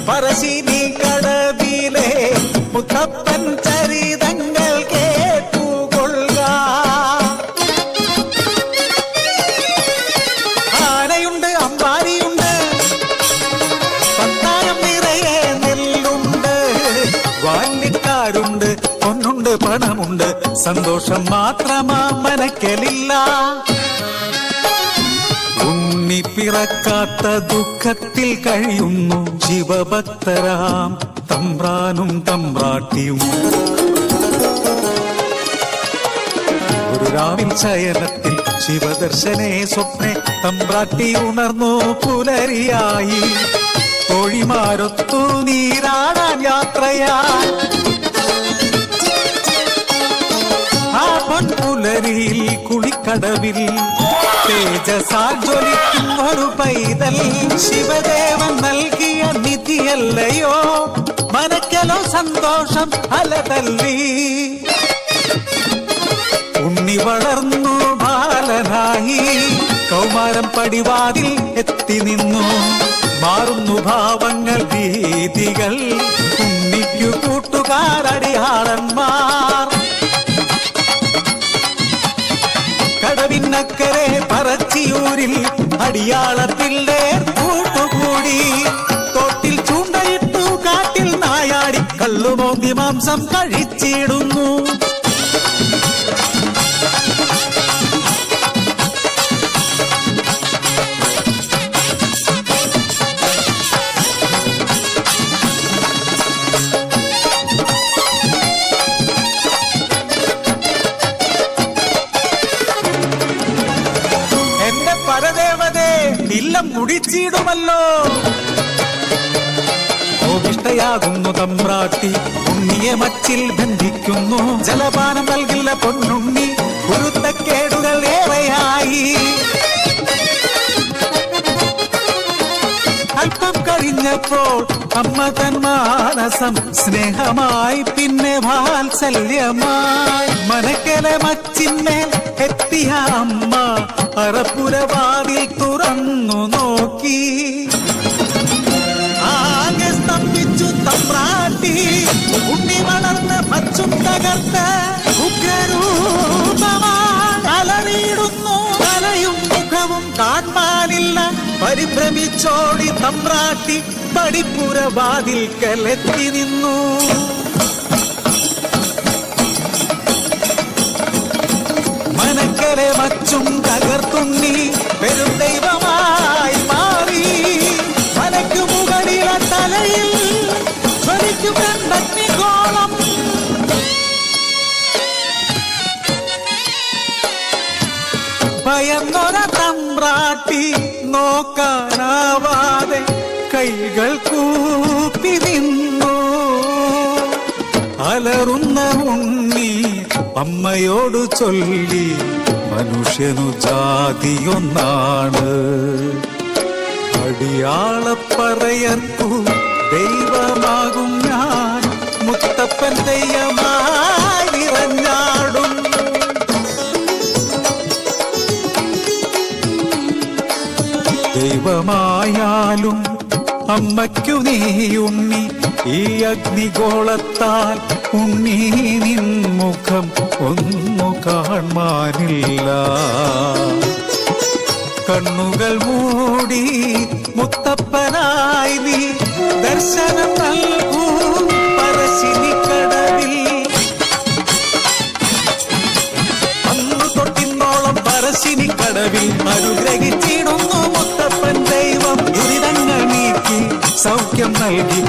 പറശ്ശിനി കടവിലെ മുത്തപ്പൻ ചരിതങ്ങൾ കേട്ടുകൊള്ളുക. ആനയുണ്ട്, അമ്പാരിയുണ്ട്, പത്തായം നിറയെ നെല്ലുണ്ട്, വാല്യക്കാരുണ്ട്, പൊന്നുണ്ട്, പണമുണ്ട്, സന്തോഷം മാത്രമാ മനക്കലില്ല. ഉണ്ണി പിറക്കാത്ത ദുഃഖത്തിൽ കഴിയുന്നു ശിവഭക്തരാം തമ്പ്രാനും തമ്പ്രാട്ടിയും. ഒരു രാവിൽ ശയനത്തിൽ ശിവദർശനേ സ്വപ്നെ തമ്പ്രാട്ടി ഉണർന്നു പുലരിയായി. തോഴിമാരൊത്തു നീരാടാൻ യാത്രയായി. ആ പൊൻപുലരിയിൽ കുളിക്കടവിൽ തേജസാൽ ജ്വലിക്കുന്നൊരു പൈതൽ ശിവദേവൻ നൽകിയ നിധിയല്ലയോ. മനക്കലോ സന്തോഷം അലതല്ലി. ഉണ്ണി വളർന്നു ബാലനായി. കൗമാരം പടിവാതിൽ എത്തി നിന്നു. മാറുന്നു ഭാവങ്ങൾ, ഭീതികൾ. ഉണ്ണിക്കു കൂട്ടുകാരടിയാളന്മാർ. കടവിനക്കരെ പറച്ചിയൂരിൽ അടിയാളത്തിൻ്റെ കൂട്ടുകൂടി. തോട്ടിൽ ചൂണ്ടയിട്ടു കാട്ടിൽ നായാടി കള്ളുമോന്തി മാംസം കഴിച്ചിടുന്നു. പരദേവതേ ഇല്ലം മുടിച്ചിടുമല്ലോ. കോപിഷ്ടയാകുന്നു തമ്പ്രാട്ടി. ഉണ്ണിയെ മച്ചിൽ ബന്ധിക്കുന്നു. ജലപാനം നൽകില്ല പൊന്നുണ്ണി. ഗുരുത്തക്കേടുകൾ ഏറെയായി. അല്പം കഴിഞ്ഞപ്പോൾ അമ്മ തൻ മാനസം സ്നേഹമായി, പിന്നെ വാത്സല്യമായി. മനക്കലെ മച്ചിന്മേൽ എത്തിയ അമ്മ അറപ്പുരവാതിൽ തുറന്നു നോക്കി. ആകെ സ്തംഭിച്ചു തമ്പ്രാട്ടി. ഉണ്ണി വളർന്ന് മച്ചും തകർത്ത് ഉഗ്രരൂപമായി അലറിയിടുന്നു. തലയും മുഖവും കാണാനില്ല. പരിഭ്രമിച്ചോടി തമ്പ്രാട്ടി പടിപ്പുരവാതിൽക്കലെത്തി നിന്നു. മനക്കരെ മച്ചും തകർത്തുണ്ണി പെരും ദൈവമായി മാറി. മനക്കു മുകളിലെ തലയിൽ ജ്വലിക്കും അഗ്നിഗോളം. ഭയന്നൊര തമ്പ്രാട്ടി നോക്കാനാവാതെ കൈകൾ കൂപ്പി നിന്നു. അലറുന്ന ഉണ്ണി അമ്മയോട് ചൊല്ലി, മനുഷ്യനു ജാതിയൊന്നാണ്. അടിയാളപ്പറയർക്കു ദൈവമാകും ഞാൻ. മുത്തപ്പൻ ദൈവമായി നിറഞ്ഞാടും. ദൈവമായാലും അമ്മയ്ക്കു നീ ഉണ്ണി. ഈ അഗ്നിഗോളത്താൽ ഉണ്ണി നിൻ മുഖം ഒന്നു കാണാനില്ല. കണ്ണുകൾ മൂടി മുത്തപ്പനായി നീ ദർശനം നൽകൂ പറശ്ശിനി കടവിൽ. അന്നു തൊട്ടിന്നോളം പറശ്ശിനി കടവിൽ അനുഗ്രഹിച്ചിടുന്നു മുത്തപ്പൻ ദൈവം. ദുരിതങ്ങൾ നീക്കി സൗഖ്യം നൽകി